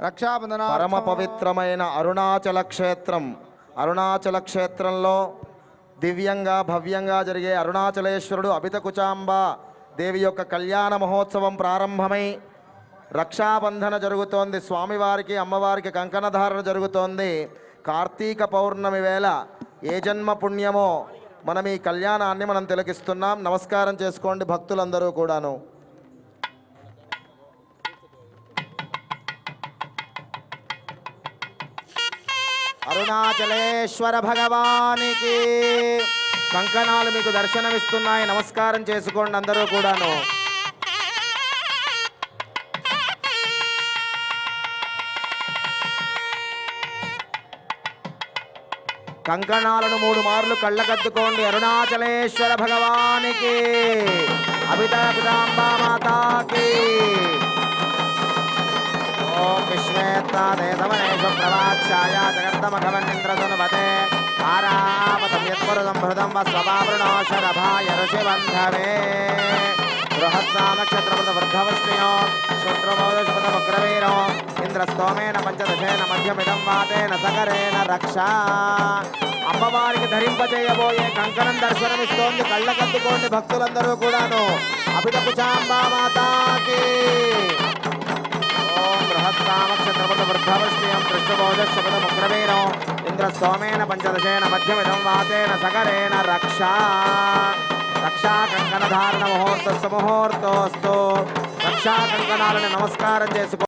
రక్షాబంధన పరమ పవిత్రమైన అరుణాచల క్షేత్రంలో దివ్యంగా భవ్యంగా జరిగే అరుణాచలేశ్వరుడు అభిత కుచాంబ దేవి యొక్క కళ్యాణ మహోత్సవం ప్రారంభమై రక్షాబంధన జరుగుతోంది. స్వామివారికి అమ్మవారికి కంకణధారణ జరుగుతోంది. కార్తీక పౌర్ణమి వేళ ఏ జన్మ పుణ్యమో మనం ఈ కళ్యాణాన్ని మనం తిలకిస్తున్నాం. నమస్కారం చేసుకోండి భక్తులందరూ కూడాను. అరుణాచలేశ్వర భగవానికి కంకణాలు మీకు దర్శనమిస్తున్నాయి. నమస్కారం చేసుకోండి అందరూ కూడాను. కంకణాలను 3 మార్లు కళ్ళకద్దుకోండి. అరుణాచలేశ్వర భగవానికి, అభిత కుచాంబా మాతాకి. ఓం విశ్వేత్తాదేశవనేషు ప్రవాచ్యాయ జగత్తమఘవన్నింద్రసునువతే ఆరామతం యత్పురుషం హృదం వస్వపావృణోషరభాయ ఋషిబంధవే బృహత్సామక్షత్రపద వృద్ధవష్ణ్యో శుక్రమోదశపదముగ్రవీరో ఇంద్రస్తోమేన పంచదశేన మధ్యమిదం వాతేన సకరేణ రక్ష. అమ్మవారికి ధరింపజేయబోయే కంకణం దర్శనమిస్తోంది. కళ్ళకద్దుకోండి భక్తులందరూ కూడాను. అభిత కుచాంబా మాతాకి. బృహత్సామక్షత్రపద వృద్ధవష్ణ్యం దృష్టబోధశపదముగ్రవీరో ఇంద్రస్తోమేన పంచదశేన మధ్యమిదం వాతేన సకరేణ రక్ష. రక్షా కంకణధారణ ముహూర్తస్సు ముహూర్తోస్తు. రక్షా కంకణాలను నమస్కారం చేసుకో.